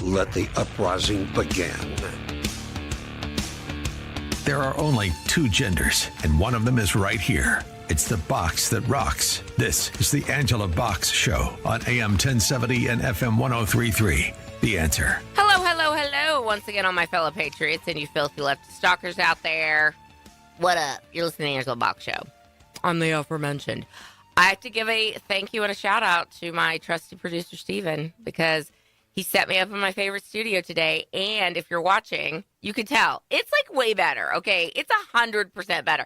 let the uprising begin. There are only two genders, and one of them is right here. It's the box that rocks. This is the Angela Box Show on AM 1070 and FM 1033. The Answer. Hello, hello, hello. Once again on my fellow patriots and you filthy lefty stalkers out there. What up? You're listening to the Angela Box Show. On the aforementioned. I have to give a thank you and a shout out to my trusty producer, Steven, because he set me up in my favorite studio today. And if you're watching, you can tell it's like way better. Okay. It's 100% better.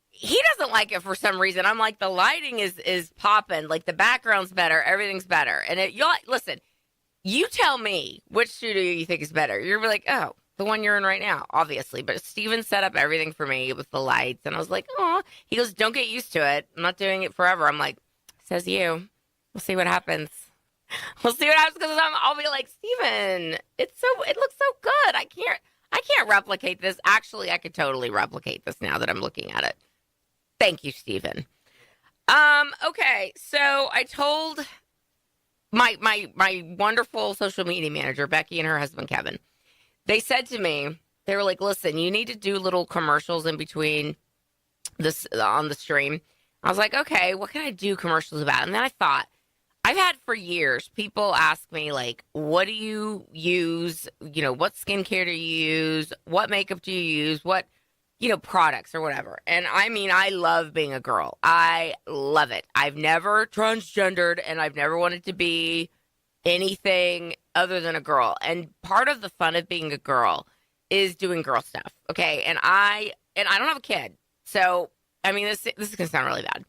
He doesn't like it for some reason. I'm like, the lighting is popping. Like the background's better. Everything's better. And y'all, listen, you tell me which studio you think is better. You're gonna be like, oh, the one you're in right now, obviously. But Steven set up everything for me with the lights. And I was like, oh, he goes, don't get used to it. I'm not doing it forever. I'm like, says you. We'll see what happens. We'll see what happens because I'll be like, Steven, it looks so good. I can't replicate this. Actually, I could totally replicate this now that I'm looking at it. Thank you, Steven. Okay, so I told my wonderful social media manager, Becky, and her husband, Kevin. They said to me, they were like, listen, you need to do little commercials in between this on the stream. I was like, okay, what can I do commercials about? And then I thought, I've had for years, people ask me, like, what do you use? You know, what skincare do you use? What makeup do you use? What, products or whatever. And I mean, I love being a girl. I love it. I've never transgendered and I've never wanted to be anything other than a girl. And part of the fun of being a girl is doing girl stuff. Okay. And I don't have a kid. So, I mean, this is going to sound really bad.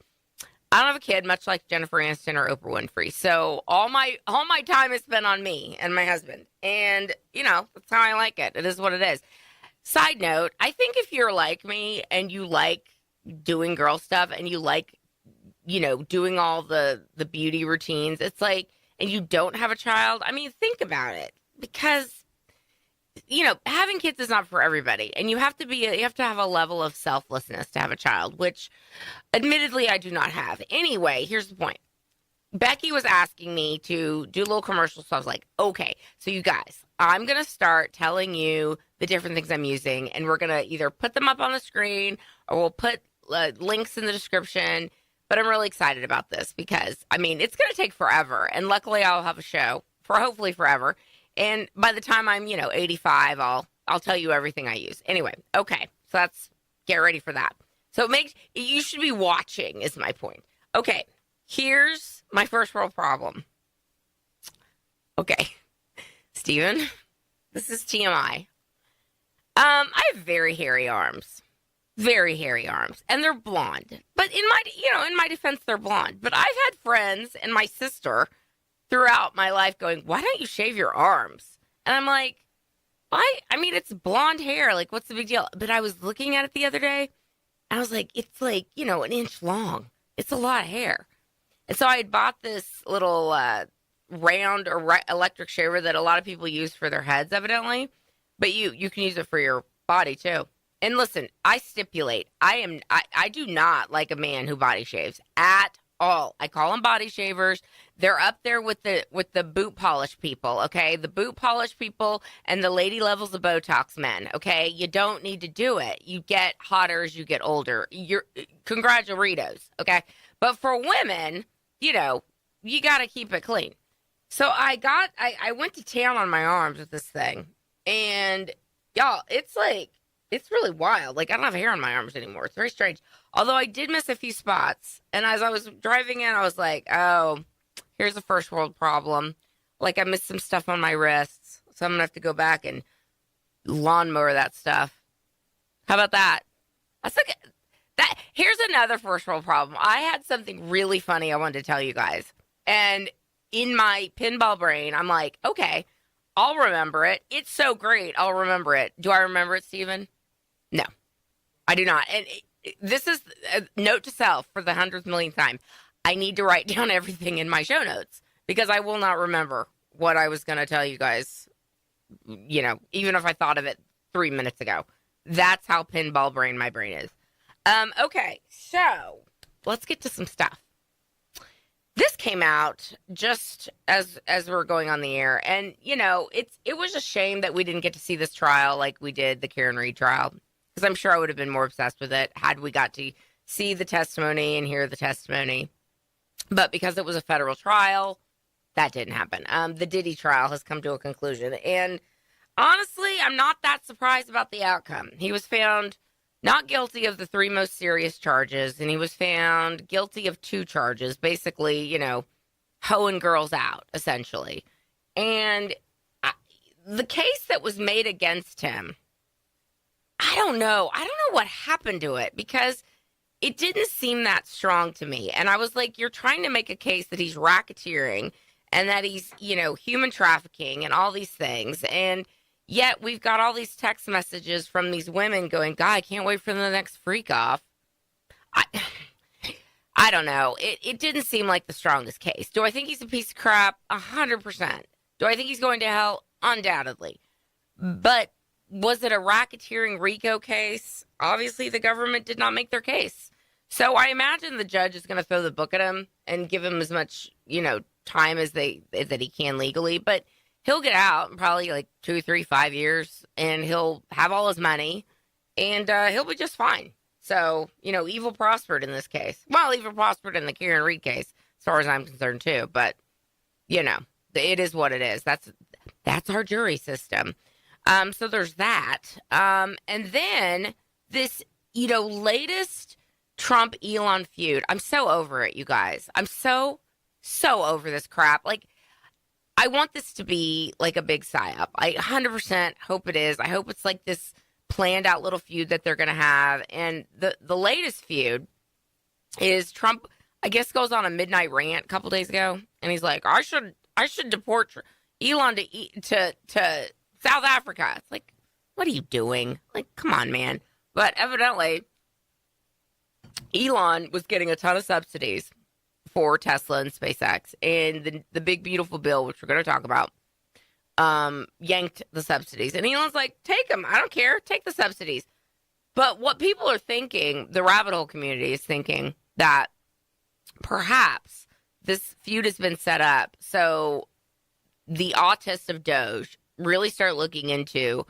I don't have a kid, much like Jennifer Aniston or Oprah Winfrey. So all my time is spent on me and my husband. And, that's how I like it. It is what it is. Side note, I think if you're like me and you like doing girl stuff and you like, doing all the beauty routines, it's like, and you don't have a child, I mean, think about it. Because, having kids is not for everybody. And you have to have a level of selflessness to have a child, which admittedly I do not have. Anyway, here's the point. Becky was asking me to do a little commercial, so I was like, okay, so you guys, I'm going to start telling you the different things I'm using, and we're going to either put them up on the screen or we'll put links in the description, but I'm really excited about this because, I mean, it's going to take forever, and luckily I'll have a show for hopefully forever, and by the time I'm, 85, I'll tell you everything I use. Anyway, okay, so get ready for that. So you should be watching is my point. Okay, here's my first world problem. Okay, Steven, this is TMI. I have very hairy arms, and they're blonde. But in my defense, they're blonde. But I've had friends and my sister throughout my life going, "Why don't you shave your arms?" And I'm like, "Why? I mean, it's blonde hair. Like, what's the big deal?" But I was looking at it the other day, and I was like, "It's like an inch long. It's a lot of hair." And so I had bought this little round or electric shaver that a lot of people use for their heads, evidently. But you can use it for your body, too. And listen, I stipulate, I do not like a man who body shaves at all. I call them body shavers. They're up there with the boot polish people, okay? The boot polish people and the lady levels of Botox men, okay? You don't need to do it. You get hotter as you get older. Congratulations, okay? But for women, you got to keep it clean. So I went to town on my arms with this thing. And y'all, it's really wild. Like, I don't have hair on my arms anymore. It's very strange. Although I did miss a few spots. And as I was driving in, I was like, oh, here's a first world problem. Like, I missed some stuff on my wrists. So I'm going to have to go back and lawnmower that stuff. How about that? Here's another first world problem. I had something really funny I wanted to tell you guys. And in my pinball brain, I'm like, okay, I'll remember it. It's so great. I'll remember it. Do I remember it, Steven? No, I do not. And this is a note to self for the 100th millionth time. I need to write down everything in my show notes because I will not remember what I was going to tell you guys, even if I thought of it 3 minutes ago. That's how pinball brain my brain is. Okay, so let's get to some stuff. this came out just as we're going on the air, and it was a shame that we didn't get to see this trial like we did the Karen Reed trial, because I'm sure I would have been more obsessed with it had we got to see the testimony and hear the testimony. But because it was a federal trial, that didn't happen. The Diddy trial has come to a conclusion, and honestly, I'm not that surprised about the outcome. He was found not guilty of the 3 most serious charges, and he was found guilty of 2 charges, basically, hoeing girls out, essentially. And the case that was made against him, I don't know what happened to it, because it didn't seem that strong to me. And I was like, you're trying to make a case that he's racketeering and that he's, human trafficking and all these things. And yet we've got all these text messages from these women going, God, I can't wait for the next freak off. I don't know. It didn't seem like the strongest case. Do I think he's a piece of crap? 100%. Do I think he's going to hell? Undoubtedly. But was it a racketeering RICO case? Obviously, the government did not make their case. So I imagine the judge is going to throw the book at him and give him as much, time as that he can legally. But he'll get out in probably like 2, 3, 5 years, and he'll have all his money, and he'll be just fine. So, evil prospered in this case. Well, evil prospered in the Karen Reed case, as far as I'm concerned, too. But, it is what it is. That's our jury system. So there's that. And then this, latest Trump-Elon feud. I'm so over it, you guys. I'm so over this crap. Like, I want this to be like a big psyop. I 100% hope it is. I hope it's like this planned out little feud that they're going to have. And the latest feud is Trump, I guess, goes on a midnight rant a couple days ago. And he's like, I should deport Elon to South Africa. It's like, what are you doing? Like, come on, man. But evidently, Elon was getting a ton of subsidies for Tesla and SpaceX, and the big beautiful bill, which we're going to talk about, yanked the subsidies. And Elon's like, take them. I don't care. Take the subsidies. But what people are thinking, the rabbit hole community is thinking that perhaps this feud has been set up so the autists of Doge really start looking into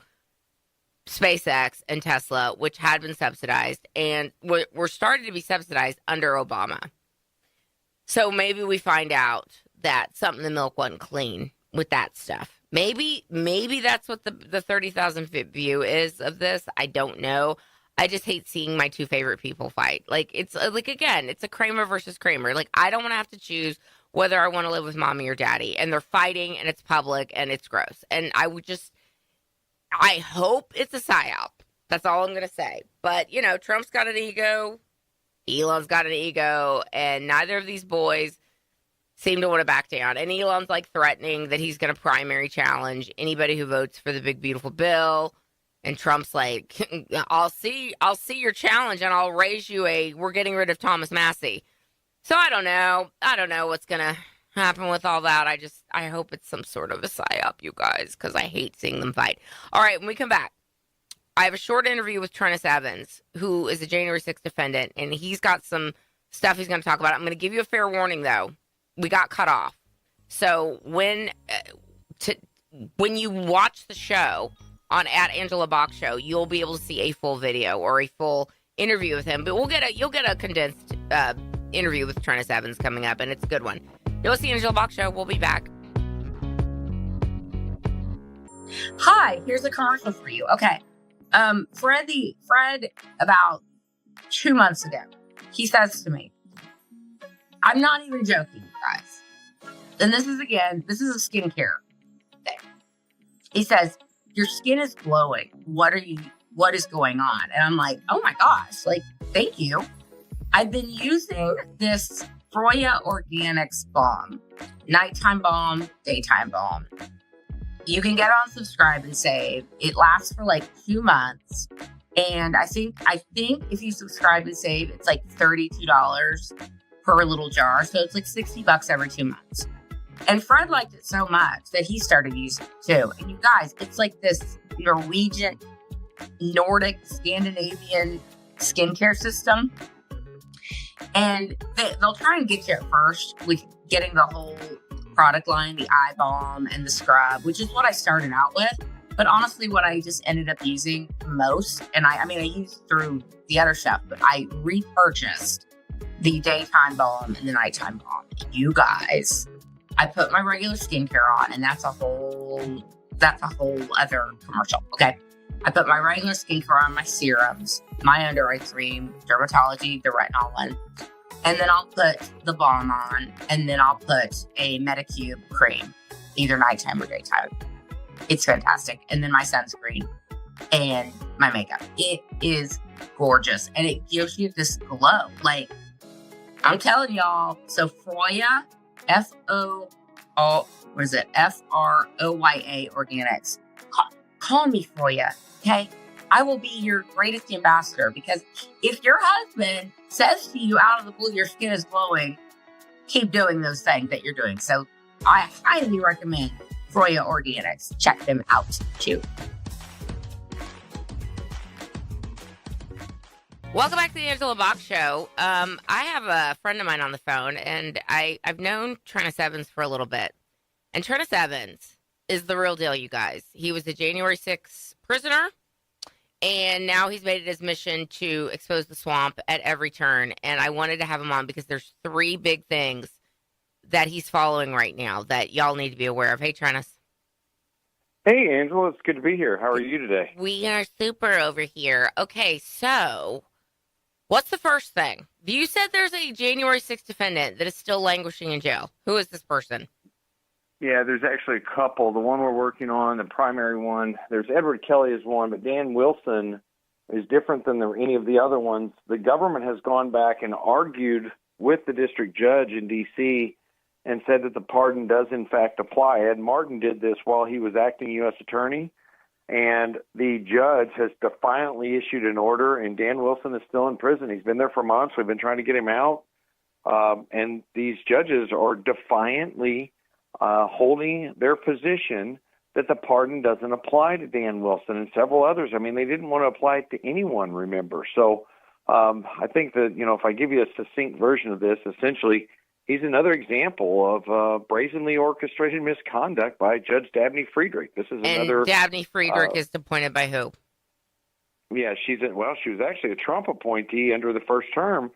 SpaceX and Tesla, which had been subsidized, and were started to be subsidized under Obama. So maybe we find out that something in the milk wasn't clean with that stuff. Maybe that's what the 30,000 foot view is of this. I don't know. I just hate seeing my 2 favorite people fight. Like, it's like, again, it's a Kramer versus Kramer. Like, I don't want to have to choose whether I want to live with mommy or daddy. And they're fighting, and it's public, and it's gross. And I hope it's a psyop. That's all I'm going to say. But, Trump's got an ego. Elon's got an ego, and neither of these boys seem to want to back down. And Elon's like threatening that he's going to primary challenge anybody who votes for the big beautiful bill. And Trump's like, I'll see your challenge, and I'll raise you we're getting rid of Thomas Massey. So I don't know what's going to happen with all that. I hope it's some sort of a psyop, you guys, because I hate seeing them fight. All right, when we come back, I have a short interview with Trennis Evans, who is a January 6th defendant, and he's got some stuff he's going to talk about. I'm going to give you a fair warning, though. We got cut off. So when you watch the show on @AngelaBach Show, you'll be able to see a full video or a full interview with him. But you'll get a condensed interview with Trennis Evans coming up, and it's a good one. You'll see Angela Bach Show. We'll be back. Hi, here's a commercial for you. Okay. Fred, about 2 months ago, he says to me, I'm not even joking, you guys. And this is a skincare thing. He says, your skin is glowing. What is going on? And I'm like, oh my gosh, like, thank you. I've been using this Froya Organics balm, nighttime balm, daytime balm. You can get on Subscribe and Save. It lasts for like 2 months. And I think if you subscribe and save, it's like $32 per little jar. So it's like $60 every 2 months. And Fred liked it so much that he started using it too. And you guys, it's like this Norwegian, Nordic, Scandinavian skincare system. And they'll try and get you at first with getting the whole product line, the eye balm and the scrub, which is what I started out with. But honestly, what I just ended up using most, and I used through the other stuff, but I repurchased the daytime balm and the nighttime balm. You guys, I put my regular skincare on, and that's a whole other commercial. Okay. I put my regular skincare on, my serums, my under eye cream, Dermatology, the retinol one. And then I'll put the balm on, and then I'll put a Medicube cream, either nighttime or daytime. It's fantastic. And then my sunscreen and my makeup. It is gorgeous. And it gives you this glow. Like, I'm telling y'all. So Froya, F-Roya Organics. Call me Froya, okay? I will be your greatest ambassador, because if your husband says to you out of the blue, your skin is glowing, keep doing those things that you're doing. So I highly recommend Froya Organics. Check them out too. Welcome back to the Angela Box Show. I have a friend of mine on the phone, and I've known Trennis Evans for a little bit. And Trennis Evans is the real deal, you guys. He was a January 6th prisoner, and now he's made it his mission to expose the swamp at every turn. And I wanted to have him on because there's 3 big things that he's following right now that y'all need to be aware of. Hey, Trennis. Hey, Angela. It's good to be here. How are you today? We are super over here. Okay, so what's the first thing? You said there's a January 6th defendant that is still languishing in jail. Who is this person? Yeah, there's actually a couple. The one we're working on, the primary one, there's Edward Kelly is one, but Dan Wilson is different than any of the other ones. The government has gone back and argued with the district judge in D.C. and said that the pardon does, in fact, apply. Ed Martin did this while he was acting U.S. attorney, and the judge has defiantly issued an order, and Dan Wilson is still in prison. He's been there for months. We've been trying to get him out, and these judges are defiantly holding their position that the pardon doesn't apply to Dan Wilson and several others. I mean, they didn't want to apply it to anyone, remember. So I think that, if I give you a succinct version of this, essentially, he's another example of brazenly orchestrated misconduct by Judge Dabney Friedrich. This is another. And Dabney Friedrich is appointed by who? Yeah, she was actually a Trump appointee under the first term,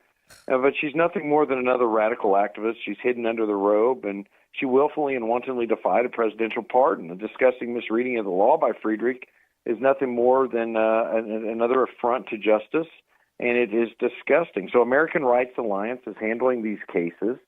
but she's nothing more than another radical activist. She's hidden under the robe, and she willfully and wantonly defied a presidential pardon. The disgusting misreading of the law by Friedrich is nothing more than another affront to justice, and it is disgusting. So American Rights Alliance is handling these cases.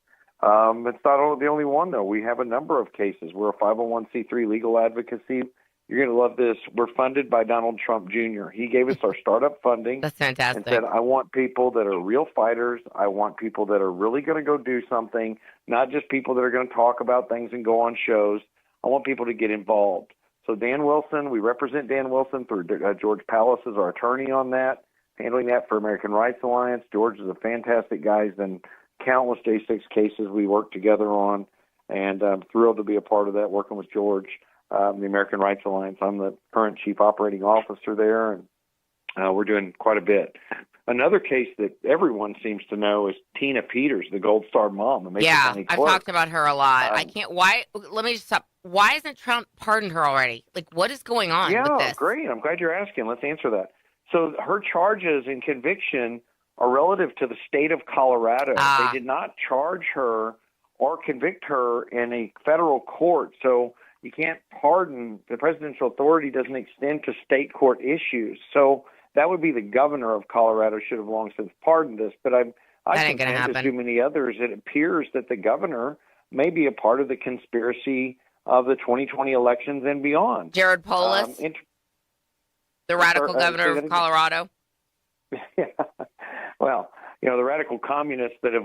It's not the only one, though. We have a number of cases. We're a 501c3 legal advocacy. You're going to love this. We're funded by Donald Trump Jr. He gave us our startup funding. That's fantastic. And said, I want people that are real fighters. I want people that are really going to go do something, not just people that are going to talk about things and go on shows. I want people to get involved. So Dan Wilson, we represent Dan Wilson through George Pallas is our attorney on that, handling that for American Rights Alliance. George is a fantastic guy. He's been countless J6 cases we work together on, and I'm thrilled to be a part of that, working with George. The American Rights Alliance. I'm the current chief operating officer there, and we're doing quite a bit. Another case that everyone seems to know is Tina Peters, the Gold Star mom. Yeah, I've talked about her a lot. I can't. Why? Let me just stop. Why hasn't Trump pardoned her already? Like, what is going on with this? Great. I'm glad you're asking. Let's answer that. So her charges and conviction are relative to the state of Colorado. They did not charge her or convict her in a federal court. So you can't pardon. The presidential authority doesn't extend to state court issues. So that would be the governor of Colorado should have long since pardoned this. But I think, as do many others, it appears that the governor may be a part of the conspiracy of the 2020 elections and beyond. Jared Polis, the radical governor of Colorado. Yeah. Well, the radical communists that have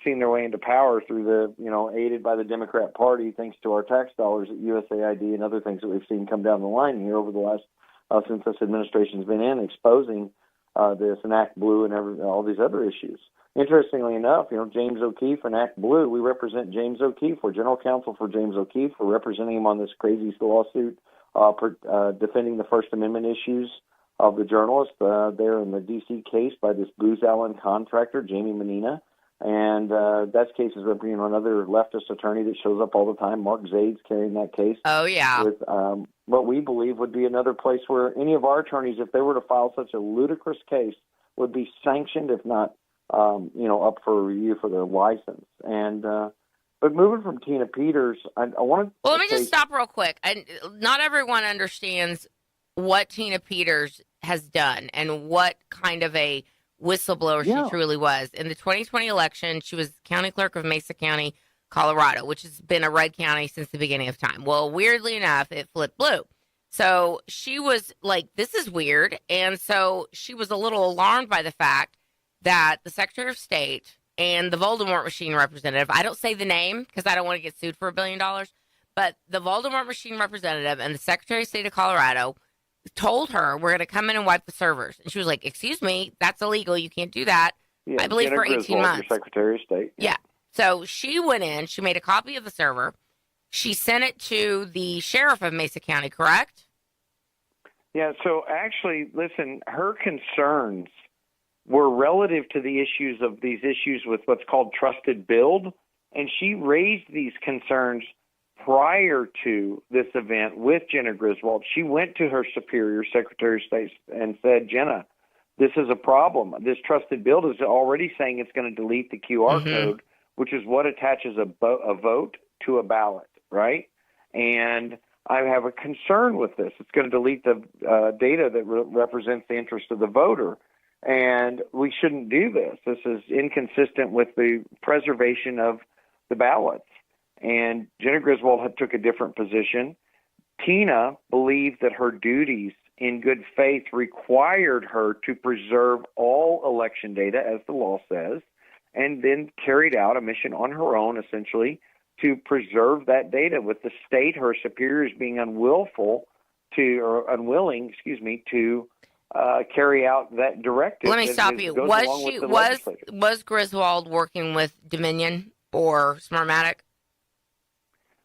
seen their way into power through the, aided by the Democrat Party, thanks to our tax dollars at USAID and other things that we've seen come down the line here over the last, since this administration's been in, exposing this and Act Blue and all these other issues. Interestingly enough, James O'Keefe and Act Blue, we represent James O'Keefe. We're general counsel for James O'Keefe. We're representing him on this crazy lawsuit defending the First Amendment issues of the journalist there in the D.C. case by this Booz Allen contractor, Jamie Menina. And that case is representing another leftist attorney that shows up all the time. Mark Zaid's carrying that case. Oh, yeah. With what we believe would be another place where any of our attorneys, if they were to file such a ludicrous case, would be sanctioned, if not, up for review for their license. And but moving from Tina Peters, I want to. Well, let me just stop real quick. Not everyone understands what Tina Peters has done and what kind of a whistleblower she truly was. In the 2020 election, she was county clerk of Mesa County, Colorado, which has been a red county since the beginning of time. Well, weirdly enough, it flipped blue. So she was like, this is weird. And so she was a little alarmed by the fact that the Secretary of State and the Voldemort machine representative, I don't say the name because I don't want to get sued for $1 billion, but the Voldemort machine representative and the Secretary of State of Colorado told her, we're going to come in and wipe the servers. And she was like, excuse me, that's illegal. You can't do that. Yeah, I believe Jenna for 18 Griswold, months. Your Secretary of State. Yeah. So she went in, she made a copy of the server. She sent it to the sheriff of Mesa County, correct? Yeah, so actually, listen, her concerns were relative to the issues with what's called trusted build, and she raised these concerns prior to this event with Jenna Griswold. She went to her superior, Secretary of State, and said, Jenna, this is a problem. This trusted build is already saying it's going to delete the QR code, which is what attaches a vote to a ballot, right? And I have a concern with this. It's going to delete the data that represents the interest of the voter. And we shouldn't do this. This is inconsistent with the preservation of the ballots. And Jenna Griswold took a different position. Tina believed that her duties in good faith required her to preserve all election data, as the law says, and then carried out a mission on her own, essentially, to preserve that data, with the state, her superiors, being unwilling to carry out that directive. Let me stop you. Was Griswold working with Dominion or Smartmatic?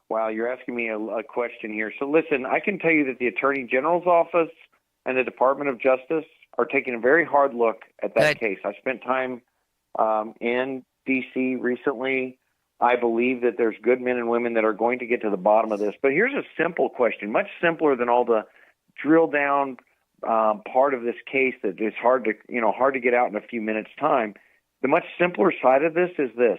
Wow, you're asking me a question here. So listen, I can tell you that the Attorney General's office and the Department of Justice are taking a very hard look at that case. I spent time in D.C. recently. I believe that there's good men and women that are going to get to the bottom of this. But here's a simple question, much simpler than all the drill down part of this case that is hard to get out in a few minutes' time. The much simpler side of this is this.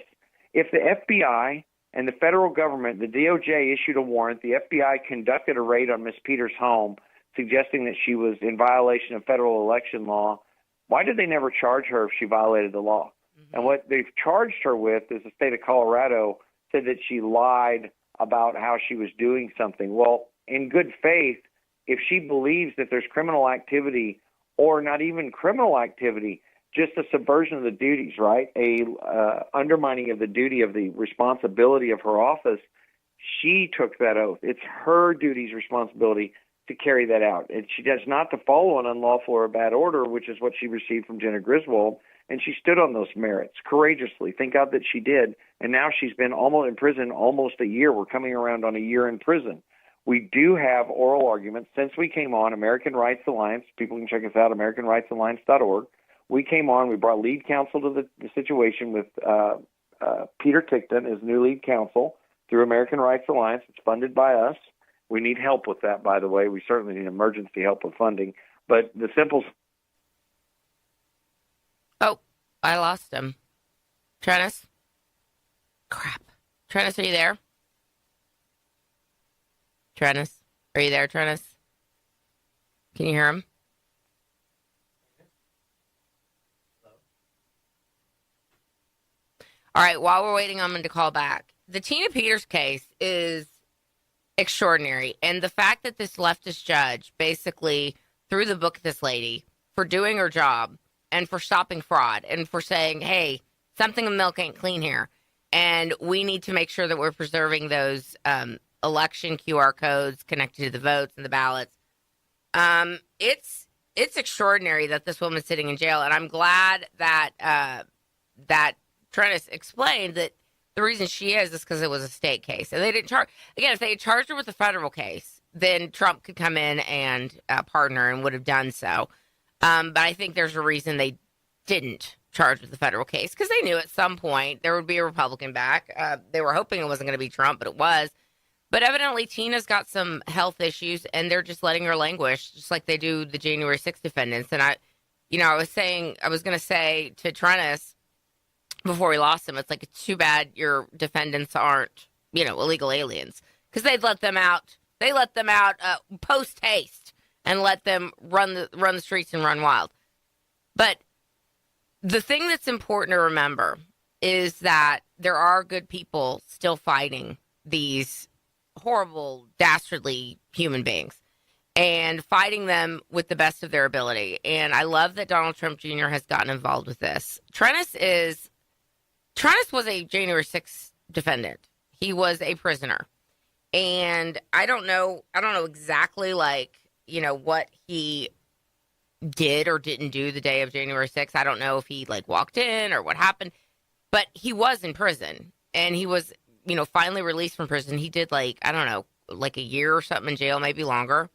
If the FBI and the federal government, the DOJ, issued a warrant, the FBI conducted a raid on Ms. Peters' home, suggesting that she was in violation of federal election law, why did they never charge her if she violated the law? And what they've charged her with is the state of Colorado said that she lied about how she was doing something. Well, in good faith, if she believes that there's criminal activity, or not even criminal activity, just a subversion of the duties, right? A undermining of the duty of the responsibility of her office, she took that oath. It's her duty's responsibility to carry that out. And she does not to follow an unlawful or bad order, which is what she received from Jenna Griswold. And she stood on those merits courageously. Thank God that she did. And now she's been almost in prison almost a year. We're coming around on a year in prison. We do have oral arguments. Since we came on, American Rights Alliance, people can check us out, AmericanRightsAlliance.org. We came on, we brought lead counsel to the situation with Peter Tickton as new lead counsel through American Rights Alliance. It's funded by us. We need help with that, by the way. We certainly need emergency help with funding. But the simple... Oh, I lost him. Trennis? Crap. Trennis, are you there? Trennis? Are you there, Trennis? Can you hear him? All right, while we're waiting on him to call back, the Tina Peters case is extraordinary. And the fact that this leftist judge basically threw the book at this lady for doing her job and for stopping fraud and for saying, hey, something in milk ain't clean here. And we need to make sure that we're preserving those election QR codes connected to the votes and the ballots. It's extraordinary that this woman's sitting in jail. And I'm glad that that Trennis explained that the reason she is because it was a state case. And they didn't charge. Again, if they had charged her with a federal case, then Trump could come in and pardon her and would have done so. But I think there's a reason they didn't charge with the federal case, because they knew at some point there would be a Republican back. They were hoping it wasn't going to be Trump, but it was. But evidently, Tina's got some health issues, and they're just letting her languish, just like they do the January 6th defendants. And I was going to say to Trennis before we lost him, it's like, it's too bad your defendants aren't, illegal aliens, because they'd let them out. They let them out post haste and let them run the streets and run wild. But the thing that's important to remember is that there are good people still fighting these horrible, dastardly human beings and fighting them with the best of their ability. And I love that Donald Trump Jr. has gotten involved with this. Trennis was a January 6th defendant. He was a prisoner. And I don't know exactly what he did or didn't do the day of January 6th. I don't know if he walked in or what happened, but he was in prison, and he was, finally released from prison. He did a year or something in jail, maybe longer.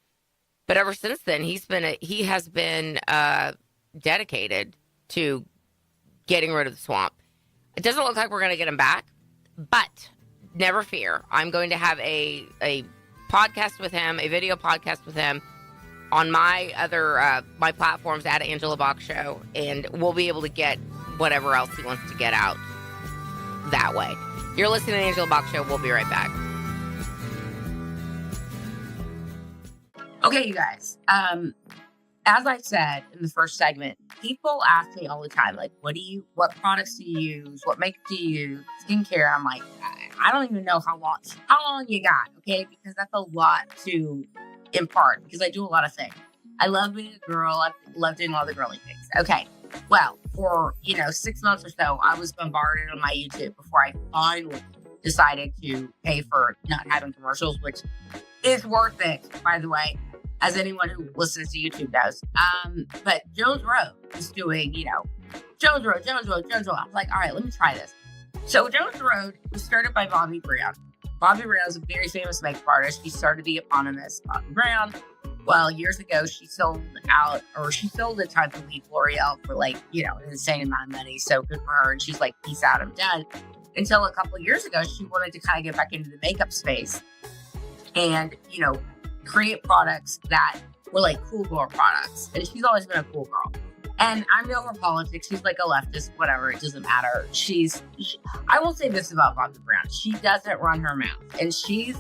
But ever since then, he has been dedicated to getting rid of the swamp. It doesn't look like we're going to get him back, but never fear. I'm going to have a podcast with him, a video podcast with him on my other my platforms at Angela Bach Show, and we'll be able to get whatever else he wants to get out that way. You're listening to Angela Bach Show. We'll be right back. Okay, you guys. As I said in the first segment, people ask me all the time, what products do you use? What makeup do you use? Skincare. I'm like, I don't even know how long you got, okay? Because that's a lot to impart, because I do a lot of things. I love being a girl. I love doing all the girly things. Okay. Well, for, 6 months or so, I was bombarded on my YouTube before I finally decided to pay for not having commercials, which is worth it, by the way, as anyone who listens to YouTube knows. But Jones Road is doing, Jones Road. I was like, all right, let me try this. So Jones Road was started by Bobby Brown. Bobby Brown is a very famous makeup artist. She started the eponymous Bobby Brown. Well, years ago, she sold a ton to L'Oreal for an insane amount of money. So good for her. And she's like, peace out, I'm done. Until a couple of years ago, she wanted to kind of get back into the makeup space and, create products that were cool girl products. And she's always been a cool girl. And I'm no her politics. She's a leftist, whatever. It doesn't matter. I will say this about Bobby Brown. She doesn't run her mouth. And she's,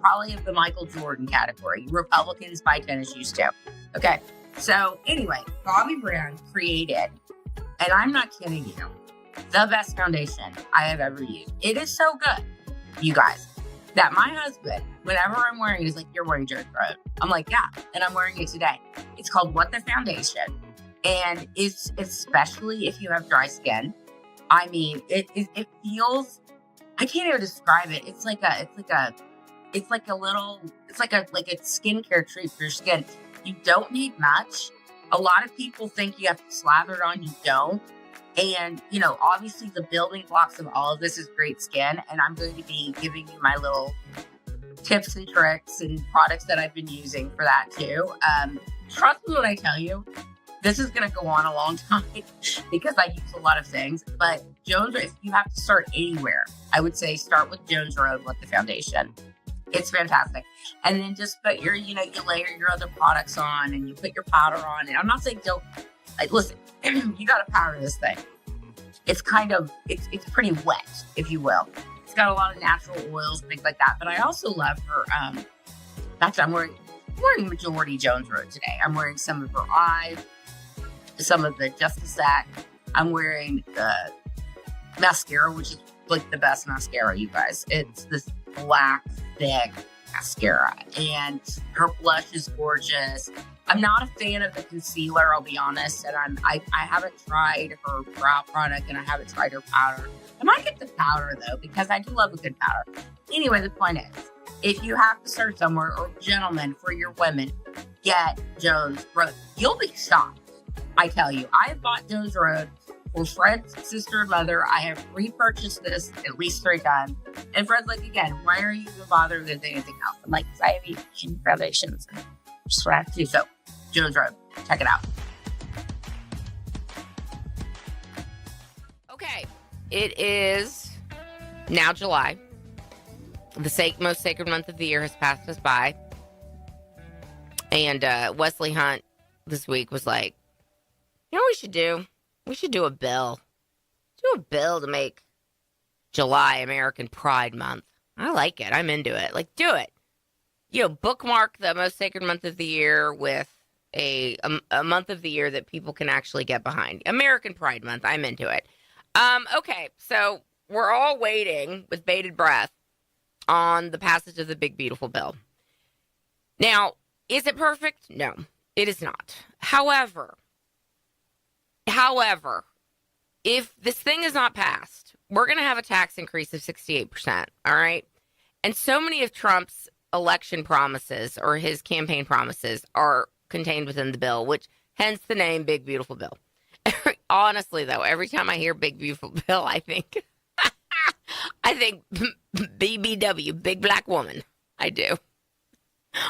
probably of the Michael Jordan category. Republicans buy tennis shoes too. Okay. So anyway, Bobby Brown created, and I'm not kidding you, the best foundation I have ever used. It is so good, you guys, that my husband, whenever I'm wearing it, is like, you're wearing Jones Road. I'm like, yeah. And I'm wearing it today. It's called What the Foundation. And it's, especially if you have dry skin, I mean, it feels, I can't even describe it. It's like a skincare treat for your skin. You don't need much. A lot of people think you have to slather it on. You don't. And, obviously the building blocks of all of this is great skin. And I'm going to be giving you my little tips and tricks and products that I've been using for that too. Trust me when I tell you, this is going to go on a long time because I use a lot of things. But Jones Road, if you have to start anywhere, I would say start with Jones Road with the foundation. It's fantastic. And then just put your, you layer your other products on and you put your powder on. And I'm not saying listen, you got to powder this thing. It's it's pretty wet, if you will. It's got a lot of natural oils and things like that. But I also love her, actually I'm wearing majority Jones Road today. I'm wearing some of her eyes, some of the Justice Act. I'm wearing the mascara, which is the best mascara, you guys. It's this black, thick mascara. And her blush is gorgeous. I'm not a fan of the concealer, I'll be honest. And I haven't tried her brow product and I haven't tried her powder. I might get the powder though, because I do love a good powder. Anyway, the point is, if you have to start somewhere, or gentlemen, for your women, get Jones Road. You'll be shocked. I tell you, I have bought Jones Road for Fred's sister and mother. I have repurchased this at least 3 times. And Fred's like, again, why are you even bothering with anything else? I'm like, because I have 18 foundations. Just what I have to do. So, Jones Road, check it out. it is now July. The most sacred month of the year has passed us by. And Wesley Hunt this week was like, you know what we should do? We should do a bill. Do a bill to make July American Pride Month. I like it. I'm into it. Like, do it. You know, bookmark the most sacred month of the year with a month of the year that people can actually get behind. American Pride Month. I'm into it. Okay, so we're all waiting with bated breath on the passage of the big, beautiful bill. Now, is it perfect? No, it is not. However, if this thing is not passed, we're going to have a tax increase of 68%, all right? And so many of Trump's election promises or his campaign promises are contained within the bill, which hence the name Big Beautiful Bill. Honestly, though, every time I hear Big Beautiful Bill, I think BBW, Big Black Woman. I do.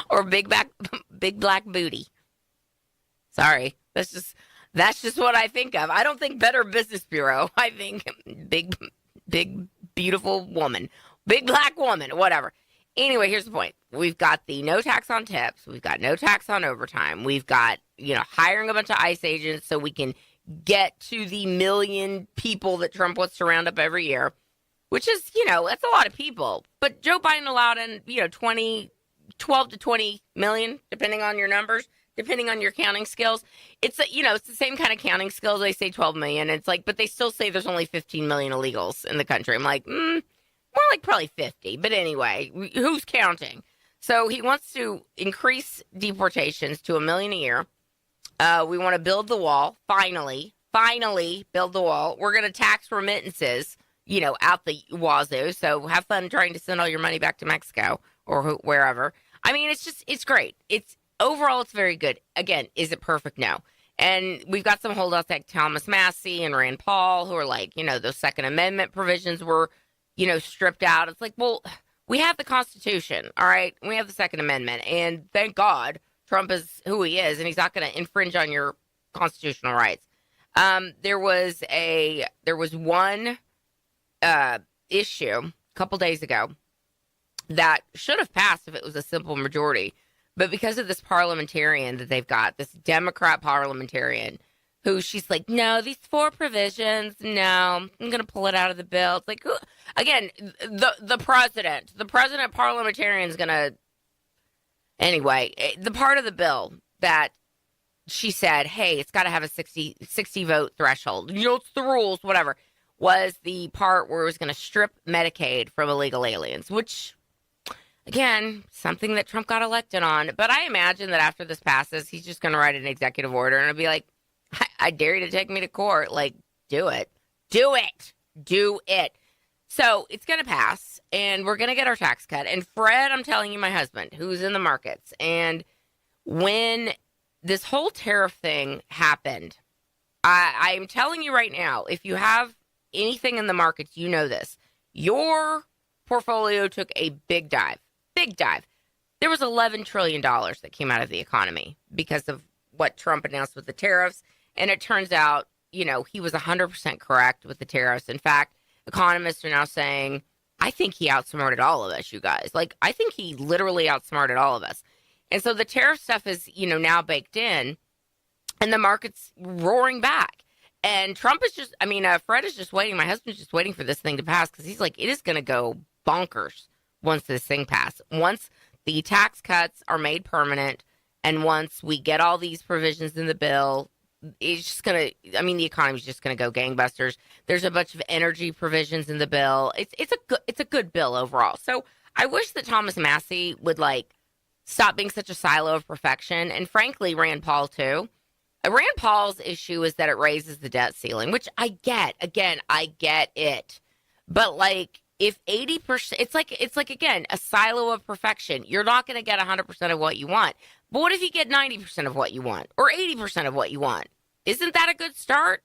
Or Big Black Booty. Sorry. That's just what I think of. I don't think Better Business Bureau. I think big beautiful woman. Big black woman, whatever. Anyway, here's the point. We've got the no tax on tips. We've got no tax on overtime. We've got, hiring a bunch of ICE agents so we can get to the 1 million people that Trump wants to round up every year, which is, that's a lot of people. But Joe Biden allowed in, 12 to 20 million, depending on your numbers, depending on your counting skills. It's, it's the same kind of counting skills. They say 12 million. It's like, but they still say there's only 15 million illegals in the country. I'm like, more like probably 50. But anyway, who's counting? So he wants to increase deportations to 1 million a year. We want to build the wall. Finally build the wall. We're going to tax remittances, out the wazoo. So have fun trying to send all your money back to Mexico or wherever. I mean, it's great. Overall, it's very good. Again, is it perfect? No. And we've got some holdouts like Thomas Massie and Rand Paul who are like, those Second Amendment provisions were, stripped out. It's like, well, we have the Constitution, all right? We have the Second Amendment, and thank God Trump is who he is, and he's not going to infringe on your constitutional rights. There was one issue a couple days ago that should have passed if it was a simple majority, but because of this parliamentarian that they've got, this Democrat parliamentarian, who she's like, no, these 4 provisions, no, I'm going to pull it out of the bill. It's like, again, the president parliamentarian is going to, anyway, the part of the bill that she said, hey, it's got to have a 60 vote threshold. It's the rules, whatever, was the part where it was going to strip Medicaid from illegal aliens, which, again, something that Trump got elected on. But I imagine that after this passes, he's just going to write an executive order and it'll be like, I dare you to take me to court. Like, do it. Do it. So it's going to pass, and we're going to get our tax cut. And Fred, I'm telling you, my husband, who's in the markets, and when this whole tariff thing happened, I'm telling you right now, if you have anything in the markets, you know this. Your portfolio took a big dive. There was $11 trillion that came out of the economy because of what Trump announced with the tariffs. And it turns out, he was 100% correct with the tariffs. In fact, economists are now saying, I think he outsmarted all of us, you guys. Like, I think he literally outsmarted all of us. And so the tariff stuff is, now baked in, and the market's roaring back. And Trump is just, Fred is just waiting. My husband's just waiting for this thing to pass because he's like, it is going to go bonkers once this thing passes. Once the tax cuts are made permanent, and once we get all these provisions in the bill, it's just going to, the economy's just going to go gangbusters. There's a bunch of energy provisions in the bill. It's a good bill overall. So I wish that Thomas Massie would stop being such a silo of perfection. And frankly, Rand Paul too. Rand Paul's issue is that it raises the debt ceiling, which I get. Again, I get it. But if 80%, it's like, again, a silo of perfection. You're not going to get 100% of what you want. But what if you get 90% of what you want or 80% of what you want? Isn't that a good start?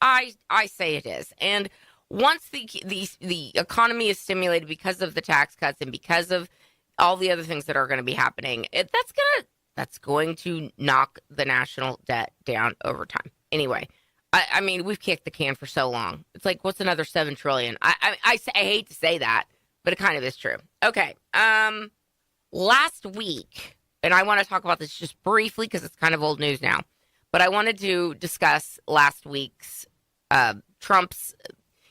I say it is. And once the economy is stimulated because of the tax cuts and because of all the other things that are going to be happening, that's going to knock the national debt down over time. Anyway, I mean, we've kicked the can for so long. It's like, what's another 7 trillion? I hate to say that, but it kind of is true. Okay. Last week, and I want to talk about this just briefly because it's kind of old news now, but I wanted to discuss last week's Trump's,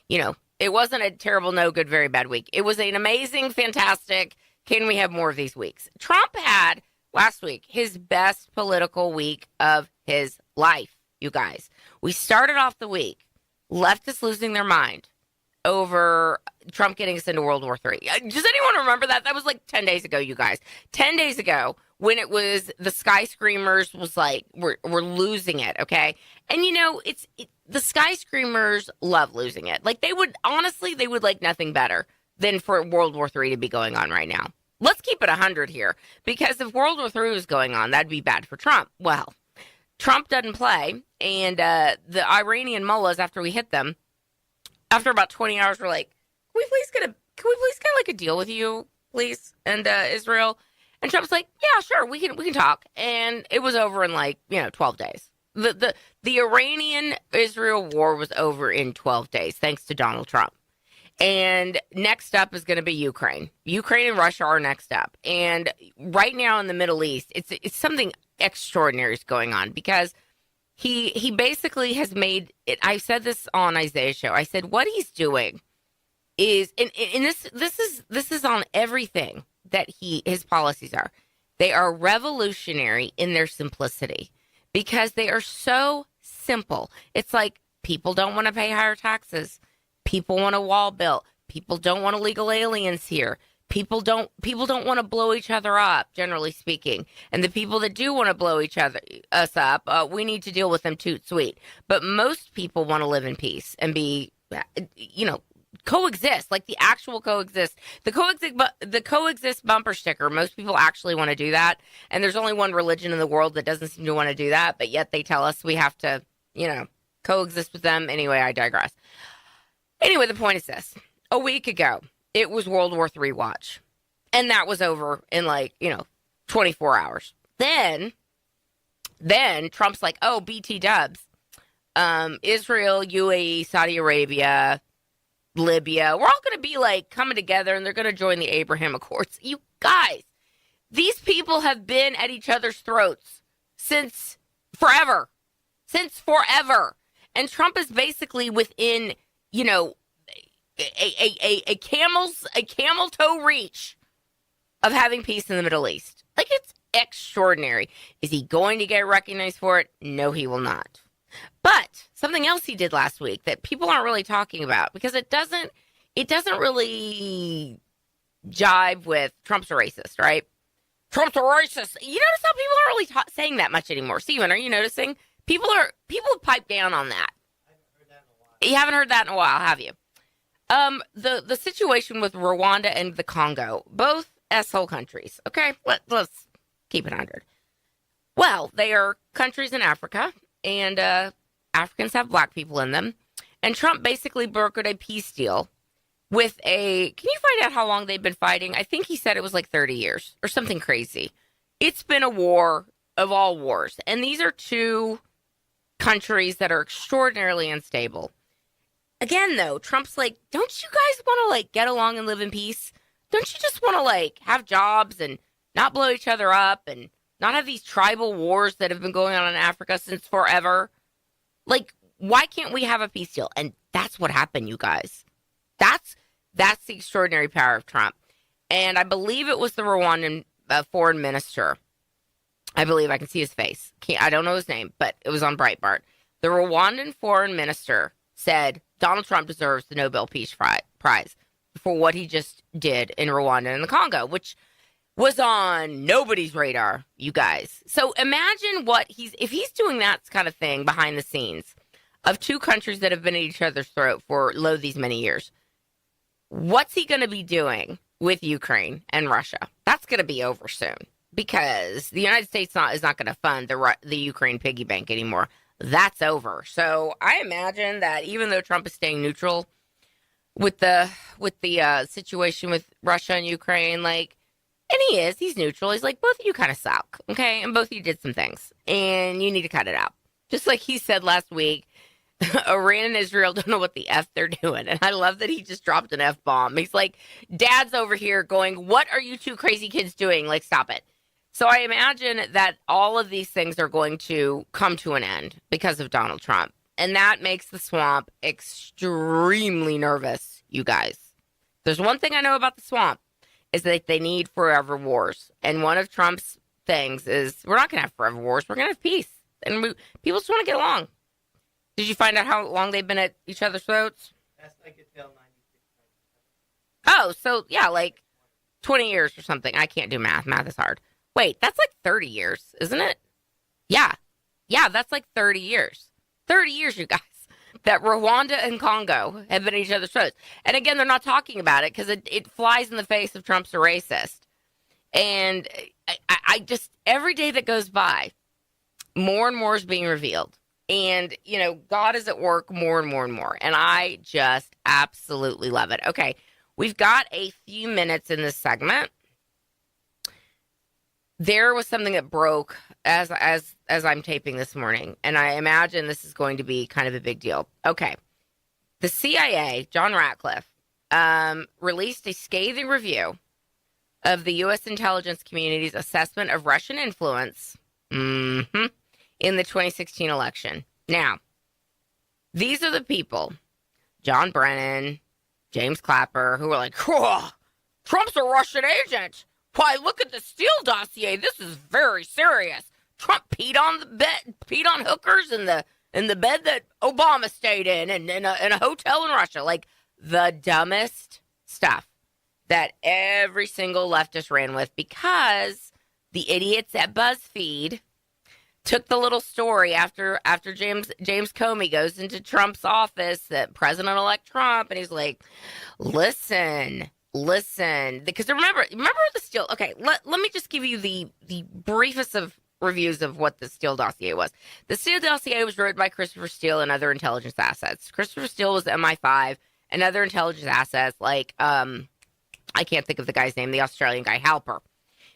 it wasn't a terrible, no good, very bad week. It was an amazing, fantastic, can we have more of these weeks? Trump had last week his best political week of his life, you guys. We started off the week, leftists losing their mind over Trump getting us into World War III. Does anyone remember that? That was like 10 days ago, you guys. 10 days ago, when it was the skyscreamers was like, we're losing it, okay? And the skyscreamers love losing it. Like they would like nothing better than for World War III to be going on right now. Let's keep it 100 here, because if World War III was going on, that'd be bad for Trump. Well, Trump doesn't play, and the Iranian mullahs, after we hit them, after about 20 hours, were like, can we please get like a deal with you, please, and Israel? And Trump's like, yeah, sure, we can talk. And it was over in 12 days. The Iranian-Israel war was over in 12 days, thanks to Donald Trump. And next up is going to be Ukraine. Ukraine and Russia are next up. And right now in the Middle East, it's something extraordinary is going on, because he basically has made it. I said this on Isaiah's show. I said what he's doing is, and this is on everything that his policies are. They are revolutionary in their simplicity, because they are so simple. It's like people don't want to pay higher taxes. People want a wall built. People don't want illegal aliens here. People don't want to blow each other up, generally speaking. And the people that do want to blow us up, we need to deal with them toot sweet. But most people want to live in peace and be, coexist, like the actual coexist. The coexist bumper sticker, most people actually want to do that. And there's only one religion in the world that doesn't seem to want to do that, but yet they tell us we have to, coexist with them. Anyway, I digress. Anyway, the point is this. A week ago, it was World War III watch. And that was over in 24 hours. Then Trump's like, oh, BT dubs. Israel, UAE, Saudi Arabia, Libya, we're all going to be coming together, and they're going to join the Abraham Accords. You guys, these people have been at each other's throats since forever. And Trump is basically within, a camel toe reach of having peace in the Middle East. It's extraordinary. Is he going to get recognized for it? No, he will not. But something else he did last week that people aren't really talking about, because it doesn't really jive with Trump's a racist, right? Trump's a racist. You notice how people aren't really saying that much anymore. Steven, are you noticing? People have piped down on that. You haven't heard that in a while, have you? The situation with Rwanda and the Congo, both asshole countries. Okay, let's keep it 100. Well, they are countries in Africa, and Africans have black people in them. And Trump basically brokered a peace deal with can you find out how long they've been fighting? I think he said it was 30 years or something crazy. It's been a war of all wars. And these are two countries that are extraordinarily unstable. Again, though, Trump's like, don't you guys want to get along and live in peace? Don't you just want to have jobs and not blow each other up and not have these tribal wars that have been going on in Africa since forever? Why can't we have a peace deal? And that's what happened, you guys. That's the extraordinary power of Trump. And I believe it was the Rwandan foreign minister. I believe I can see his face. I don't know his name, but it was on Breitbart. The Rwandan foreign minister said Donald Trump deserves the Nobel Peace Prize for what he just did in Rwanda and the Congo, which was on nobody's radar, you guys. So imagine if he's doing that kind of thing behind the scenes of two countries that have been at each other's throat for these many years. What's he going to be doing with Ukraine and Russia? That's going to be over soon, because the United States is not going to fund the Ukraine piggy bank anymore. That's over. So I imagine that even though Trump is staying neutral with the situation with Russia and Ukraine, and he's neutral. He's like, both of you kind of suck, okay? And both of you did some things, and you need to cut it out. Just like he said last week Iran and Israel don't know what the F they're doing. And I love that he just dropped an F-bomb. He's like, Dad's over here going, what are you two crazy kids doing? Like, stop it. So I imagine that all of these things are going to come to an end because of Donald Trump. And that makes the swamp extremely nervous, you guys. There's one thing I know about the swamp is that they need forever wars. And one of Trump's things is we're not going to have forever wars. We're going to have peace. And people just want to get along. Did you find out how long they've been at each other's throats? That's like until 96. Oh, so yeah, like 20 years or something. I can't do math. Math is hard. Wait, that's like 30 years, isn't it? Yeah. Yeah, that's like 30 years. 30 years, you guys, that Rwanda and Congo have been at each other's throats. And again, they're not talking about it because it flies in the face of Trump's a racist. And I just, every day that goes by, more and more is being revealed. And, you know, God is at work more and more and more. And I just absolutely love it. Okay, we've got a few minutes in this segment. There was something that broke as I'm taping this morning, and I imagine this is going to be kind of a big deal. Okay, the CIA, John Ratcliffe, released a scathing review of the U.S. intelligence community's assessment of Russian influence in the 2016 election. Now, these are the people, John Brennan, James Clapper, who were like, oh, Trump's a Russian agent. Why, look at the Steele dossier. This is very serious. Trump peed on the bed, peed on hookers in the bed that Obama stayed in a hotel in Russia. Like the dumbest stuff that every single leftist ran with because the idiots at BuzzFeed took the little story after James Comey goes into Trump's office, that President-elect Trump, and he's like, listen, because remember the Steele. Okay, let me just give you the briefest of reviews of what the Steele dossier was. The Steele dossier was written by Christopher Steele and other intelligence assets. Christopher Steele was MI5 and other intelligence assets like I can't think of the guy's name, the Australian guy, Halper.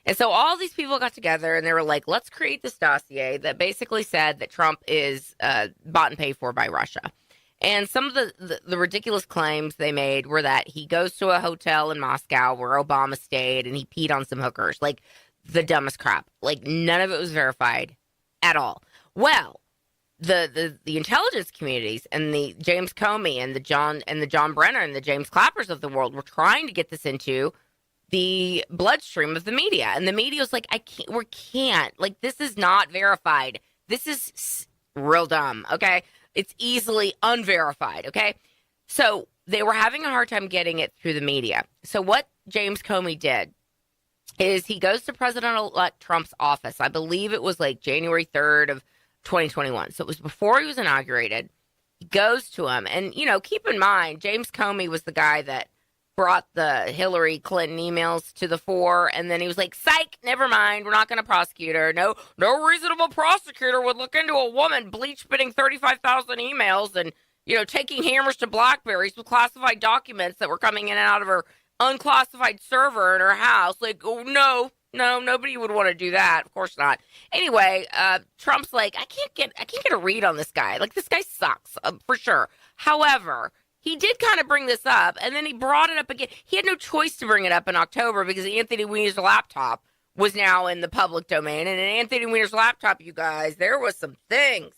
And so all these people got together and they were like, let's create this dossier that basically said that Trump is bought and paid for by Russia. And some of the ridiculous claims they made were that he goes to a hotel in Moscow where Obama stayed and he peed on some hookers. Like the dumbest crap. Like none of it was verified at all. Well, the intelligence communities and the James Comey and the John Brenner and the James Clappers of the world were trying to get this into the bloodstream of the media. And the media was like, we can't. Like, this is not verified. This is real dumb, okay? It's easily unverified, okay? So they were having a hard time getting it through the media. So what James Comey did is he goes to President-elect Trump's office. I believe it was like January 3rd of 2021. So it was before he was inaugurated. He goes to him. And, you know, keep in mind, James Comey was the guy that brought the Hillary Clinton emails to the fore, and then he was like, psych, never mind, we're not going to prosecute her. No reasonable prosecutor would look into a woman bleach-spitting 35,000 emails and, you know, taking hammers to Blackberries with classified documents that were coming in and out of her unclassified server in her house. Like, oh, no, nobody would want to do that. Of course not. Anyway, Trump's like, I can't get a read on this guy. Like, this guy sucks, for sure. However, he did kind of bring this up, and then he brought it up again. He had no choice to bring it up in October because Anthony Weiner's laptop was now in the public domain. And in Anthony Weiner's laptop, you guys, there were some things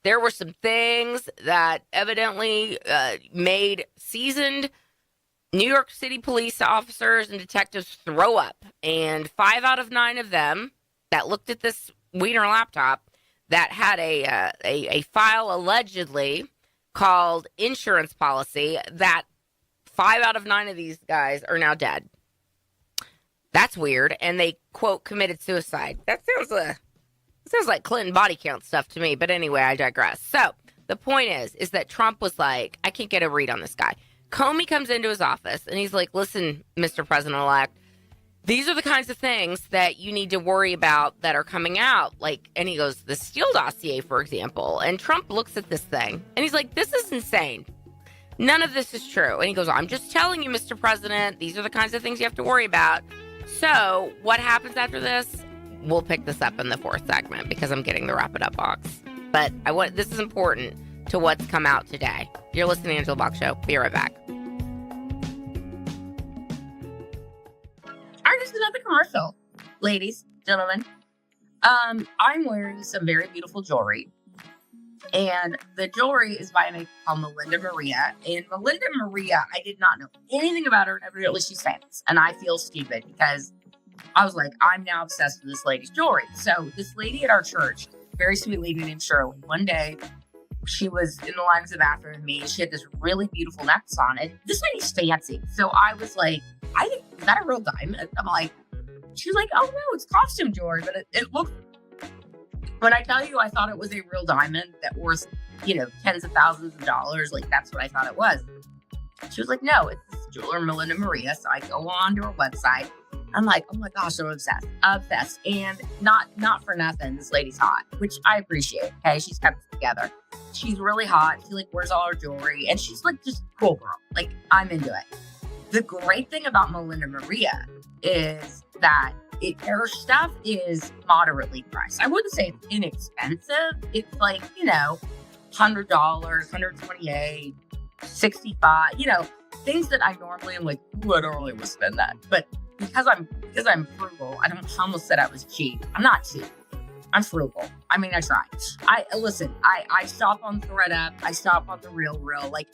that evidently made seasoned New York City police officers and detectives throw up. And 5 out of 9 of them that looked at this Weiner laptop that had a file allegedly called insurance policy, that 5 out of 9 of these guys are now dead. That's weird. And they, quote, committed suicide. That sounds like Clinton body count stuff to me. But anyway, I digress. So the point is that Trump was like, I can't get a read on this guy. Comey comes into his office and he's like, listen, Mr. President-elect, these are the kinds of things that you need to worry about that are coming out. Like, and he goes, the Steele dossier, for example. And Trump looks at this thing and he's like, this is insane. None of this is true. And he goes, I'm just telling you, Mr. President, these are the kinds of things you have to worry about. So what happens after this? We'll pick this up in the 4th segment because I'm getting the wrap it up box. But this is important to what's come out today. You're listening to the Angela Box Show. Be right back. All right, this is another commercial. Ladies, gentlemen, I'm wearing some very beautiful jewelry. And the jewelry is by a maker called Melinda Maria. And Melinda Maria, I did not know anything about her. Evidently, she's famous. And I feel stupid because I was like, I'm now obsessed with this lady's jewelry. So this lady at our church, very sweet lady named Shirley, one day she was in the line of the bathroom with me. She had this really beautiful necklace on. And this lady's fancy. So I was like, is that a real diamond? I'm like, she's like, oh no, it's costume jewelry. But it looks, when I tell you I thought it was a real diamond that worth, tens of thousands of dollars, like that's what I thought it was. She was like, no, it's this jeweler, Melinda Maria. So I go on to her website. I'm like, oh my gosh, I'm obsessed. And not for nothing, this lady's hot, which I appreciate. Okay, she's kept it together. She's really hot. She wears all her jewelry, and she's just a cool girl. I'm into it. The great thing about Melinda Maria is that her stuff is moderately priced. I wouldn't say it's inexpensive. It's $100, $128, $65. Things that I normally am like, ooh, I don't really want to spend that, but because I'm frugal, I almost said I was cheap. I'm not cheap. I'm frugal. I mean, I try. I shop on ThredUp. I shop on The Real.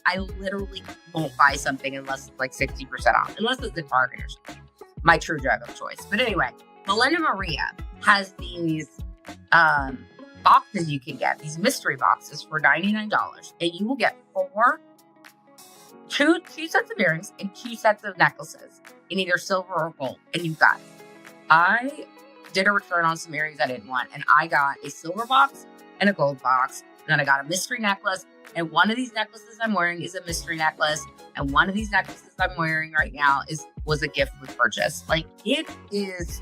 I literally won't buy something unless it's 60% off, unless it's a Target or something. My true drug of choice. But anyway, Melinda Maria has these boxes you can get, these mystery boxes for $99, and you will get two sets of earrings and 2 sets of necklaces in either silver or gold. And you got it. I did a return on some earrings I didn't want, and I got a silver box and a gold box. And then I got a mystery necklace, and one of these necklaces I'm wearing is a mystery necklace, and one of these necklaces I'm wearing right now was a gift with purchase. It is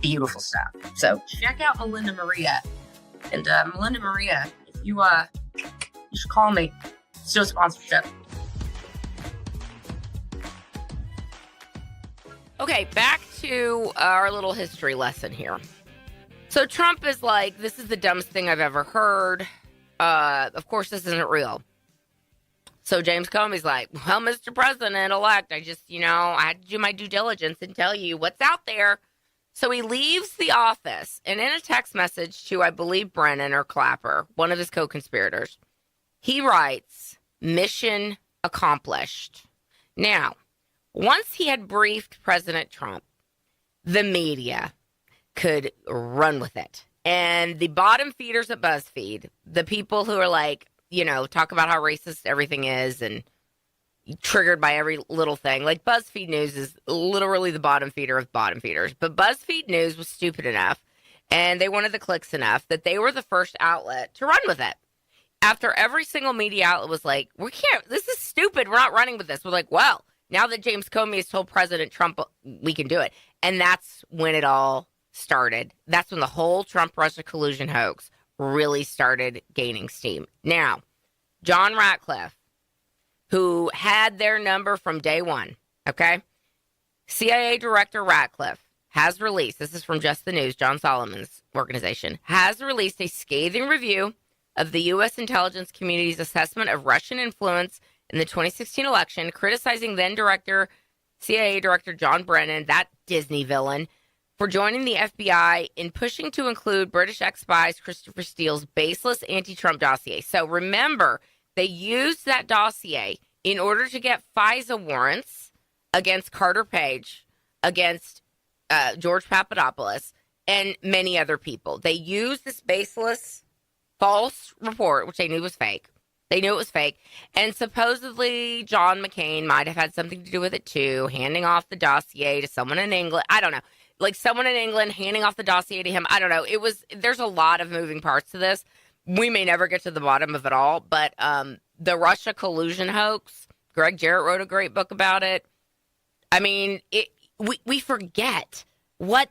beautiful stuff. So check out Melinda Maria. And Melinda Maria, if you should call me. It's no sponsorship. Okay, back to our little history lesson here. So Trump is like, this is the dumbest thing I've ever heard. Of course, this isn't real. So James Comey's like, well, Mr. President-elect, I just, I had to do my due diligence and tell you what's out there. So he leaves the office, and in a text message to, I believe, Brennan or Clapper, one of his co-conspirators, he writes, mission accomplished. Now, once he had briefed President Trump, the media could run with it. And the bottom feeders at BuzzFeed, the people who are talk about how racist everything is and triggered by every little thing. BuzzFeed News is literally the bottom feeder of bottom feeders. But BuzzFeed News was stupid enough, and they wanted the clicks enough that they were the first outlet to run with it. After every single media outlet was like, this is stupid, we're not running with this. We're like, well, now that James Comey has told President Trump we can do it. And that's when it all started. That's when the whole Trump-Russia collusion hoax really started gaining steam. Now, John Ratcliffe, who had their number from day one, okay? CIA Director Ratcliffe has released, this is from Just the News, John Solomon's organization, has released a scathing review of the U.S. intelligence community's assessment of Russian influence in the 2016 election, criticizing then CIA Director John Brennan, that Disney villain, for joining the FBI in pushing to include British ex-spies Christopher Steele's baseless anti-Trump dossier. So remember, they used that dossier in order to get FISA warrants against Carter Page, against George Papadopoulos, and many other people. They used this baseless, false report, which they knew was fake. They knew it was fake. And supposedly John McCain might have had something to do with it too, handing off the dossier to someone in England. I don't know. Someone in England handing off the dossier to him. I don't know. There's a lot of moving parts to this. We may never get to the bottom of it all, but the Russia collusion hoax, Greg Jarrett wrote a great book about it. I mean, we forget what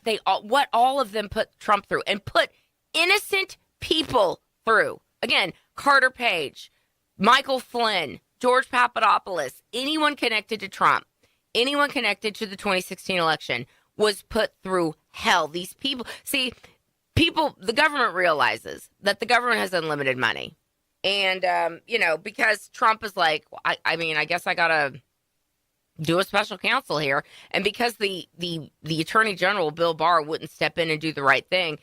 all of them put Trump through and put innocent people through. Again, Carter Page, Michael Flynn, George Papadopoulos, anyone connected to Trump, anyone connected to the 2016 election was put through hell. These people, the government realizes that the government has unlimited money. And, because Trump is like, I mean, I guess I got to do a special counsel here. And because the Attorney General, Bill Barr, wouldn't step in and do the right thing,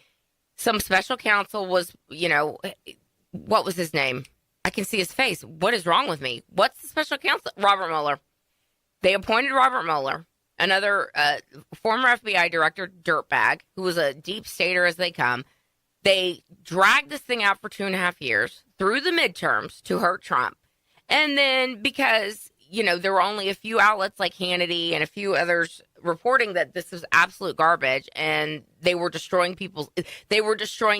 some special counsel was, what was his name? I can see his face. What is wrong with me? What's the special counsel? Robert Mueller. They appointed Robert Mueller, another former FBI director, dirtbag, who was a deep stater as they come. They dragged this thing out for 2.5 years through the midterms to hurt Trump. And then because, there were only a few outlets like Hannity and a few others reporting that this was absolute garbage and they were destroying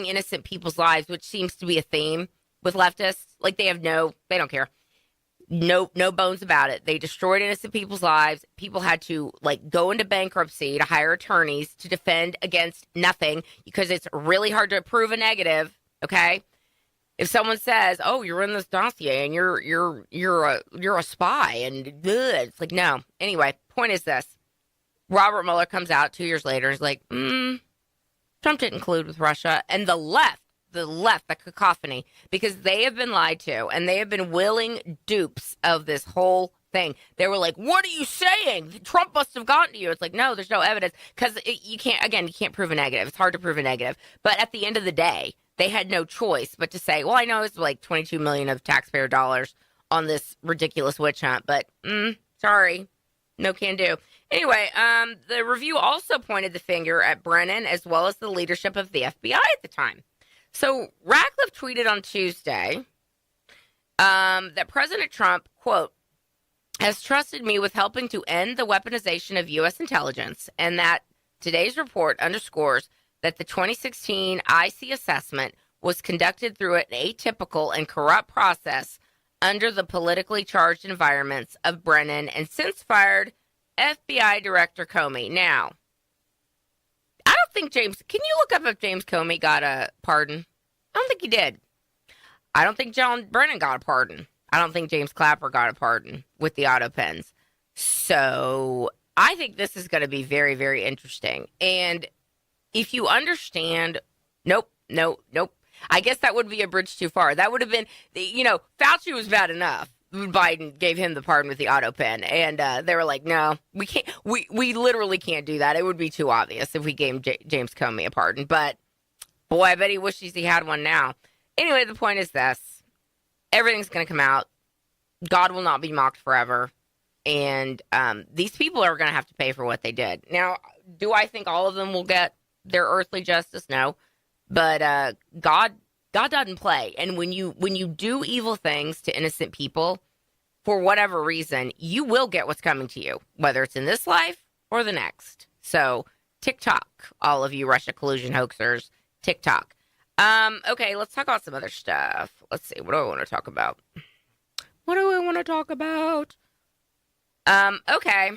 innocent people's lives, which seems to be a theme with leftists. Like they don't care. No bones about it. They destroyed innocent people's lives. People had to go into bankruptcy to hire attorneys to defend against nothing because it's really hard to prove a negative. Okay. If someone says, "Oh, you're in this dossier and you're a spy," and it's like, no. Anyway, point is this: Robert Mueller comes out 2 years later and is like, Trump didn't collude with Russia, and the left, the cacophony, because they have been lied to and they have been willing dupes of this whole thing. They were like, "What are you saying? Trump must have gotten to you." It's like, no, there's no evidence because you can't prove a negative. It's hard to prove a negative. But at the end of the day, they had no choice but to say, well, I know it's like $22 million of taxpayer dollars on this ridiculous witch hunt, but sorry, no can do. Anyway, the review also pointed the finger at Brennan as well as the leadership of the FBI at the time. So Ratcliffe tweeted on Tuesday that President Trump, quote, has trusted me with helping to end the weaponization of U.S. intelligence, and that today's report underscores that the 2016 IC assessment was conducted through an atypical and corrupt process under the politically charged environments of Brennan and since fired FBI Director Comey. Now, I don't think can you look up if James Comey got a pardon? I don't think he did. I don't think John Brennan got a pardon. I don't think James Clapper got a pardon with the auto pens. So I think this is going to be very, very interesting. And if you understand, nope. I guess that would be a bridge too far. That would have been, Fauci was bad enough. Biden gave him the pardon with the auto pen. And they were like, no, we can't. We literally can't do that. It would be too obvious if we gave James Comey a pardon. But, boy, I bet he wishes he had one now. Anyway, the point is this. Everything's going to come out. God will not be mocked forever. And these people are going to have to pay for what they did. Now, do I think all of them will get their earthly justice? No. But God doesn't play. And when you do evil things to innocent people, for whatever reason, you will get what's coming to you, whether it's in this life or the next. So, TikTok, all of you Russia collusion hoaxers, TikTok. Okay, let's talk about some other stuff. Let's see, what do I want to talk about? Okay,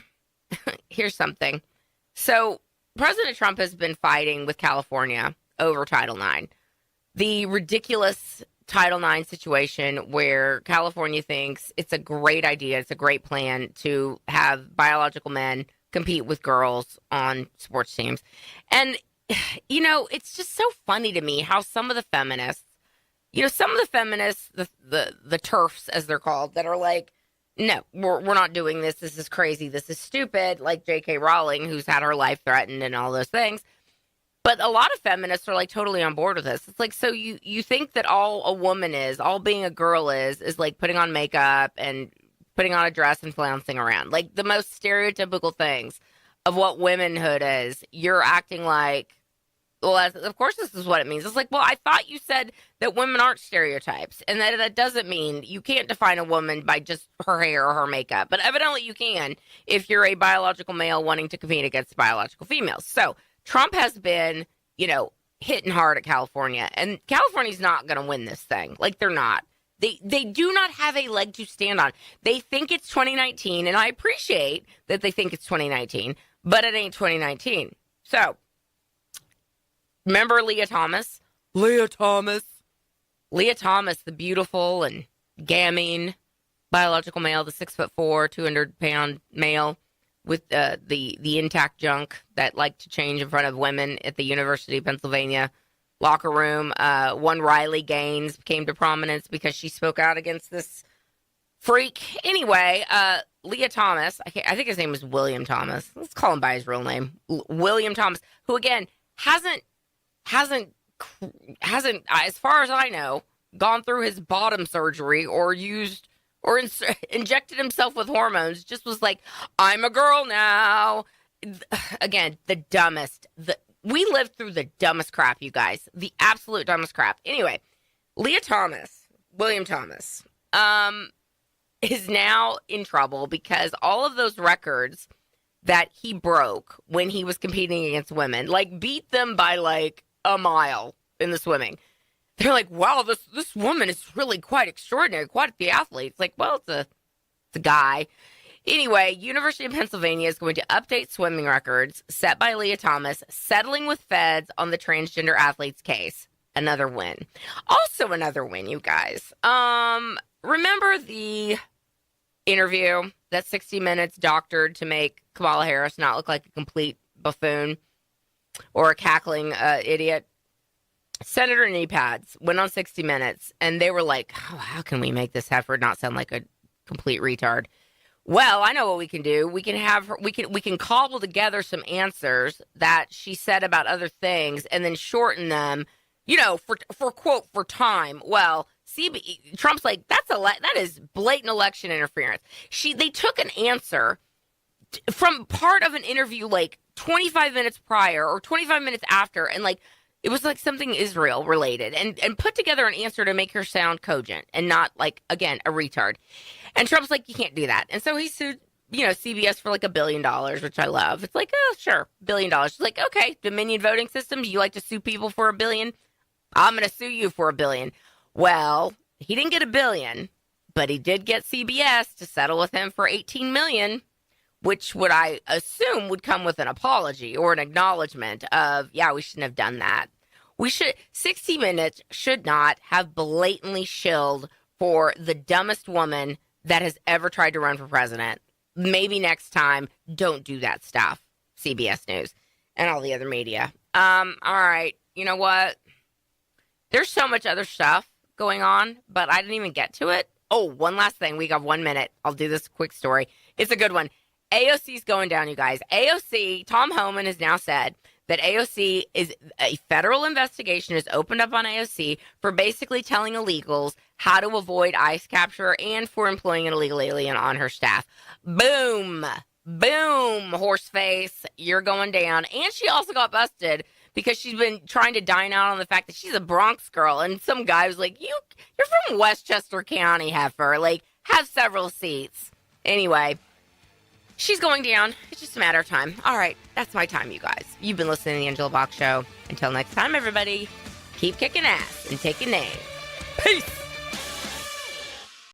here's something. So, President Trump has been fighting with California over Title IX. The ridiculous Title IX situation where California thinks it's a great idea, it's a great plan to have biological men compete with girls on sports teams. And, it's just so funny to me how some of the feminists, the TERFs, as they're called, that are like, no, we're not doing this. This is crazy. This is stupid. Like J.K. Rowling, who's had her life threatened and all those things. But a lot of feminists are like totally on board with this. It's like, so you think that all a woman is, all being a girl is like putting on makeup and putting on a dress and flouncing around. Like the most stereotypical things of what womanhood is. You're acting like, well, of course this is what it means. It's like, well, I thought you said that women aren't stereotypes. And that doesn't mean you can't define a woman by just her hair or her makeup. But evidently you can if you're a biological male wanting to compete against biological females. So Trump has been, hitting hard at California. And California's not going to win this thing. Like, they're not. They do not have a leg to stand on. They think it's 2019, and I appreciate that they think it's 2019, but it ain't 2019. So, remember Leah Thomas? Leah Thomas, the beautiful and gaming biological male, the 6'4", 200-pound male with the intact junk that liked to change in front of women at the University of Pennsylvania locker room. One Riley Gaines came to prominence because she spoke out against this freak. Anyway, Leah Thomas, I think his name was William Thomas. Let's call him by his real name. William Thomas, who again hasn't, as far as I know, gone through his bottom surgery or used or injected himself with hormones. Just was like, I'm a girl now. Again, the dumbest. We lived through the dumbest crap, you guys. The absolute dumbest crap. Anyway, Leah Thomas, William Thomas, is now in trouble because all of those records that he broke when he was competing against women, like beat them by like a mile in the swimming. They're like, wow, this woman is really quite extraordinary, quite the athlete. It's like, well, it's a guy. Anyway, University of Pennsylvania is going to update swimming records set by Leah Thomas, settling with feds on the transgender athlete's case. Another win. Also another win, you guys. Remember the interview that 60 Minutes doctored to make Kamala Harris not look like a complete buffoon or a cackling idiot? Senator knee pads went on 60 Minutes, and they were like, oh, how can we make this heifer not sound like a complete retard? Well, I know what we can do. We can have her, we can cobble together some answers that she said about other things and then shorten them, for time. Well, Trump's like, that is blatant election interference. They took an answer from part of an interview like 25 minutes prior or 25 minutes after, and like it was like something Israel related, and put together an answer to make her sound cogent and not like, again, a retard. And Trump's like, you can't do that. And so he sued, CBS for like $1 billion, which I love. It's like, oh, sure, $1 billion. It's like, okay, Dominion voting system. Do you like to sue people for $1 billion? I'm going to sue you for $1 billion. Well, he didn't get $1 billion, but he did get CBS to settle with him for $18 million, which would, I assume, would come with an apology or an acknowledgement of, yeah, we shouldn't have done that. 60 Minutes should not have blatantly shilled for the dumbest woman that has ever tried to run for president. Maybe next time, don't do that stuff, CBS News and all the other media. All right, you know what? There's so much other stuff going on, but I didn't even get to it. Oh, one last thing. We got 1 minute. I'll do this quick story. It's a good one. AOC's going down, you guys. AOC, Tom Homan has now said that AOC is a federal investigation is opened up on AOC for basically telling illegals how to avoid ICE capture and for employing an illegal alien on her staff. Boom. Boom, horseface. You're going down. And she also got busted because she's been trying to dine out on the fact that she's a Bronx girl. And some guy was like, you're from Westchester County, heifer. Like, have several seats. Anyway, she's going down. It's just a matter of time. All right, that's my time, you guys. You've been listening to The Angela Box Show. Until next time, everybody, keep kicking ass and taking names. Peace.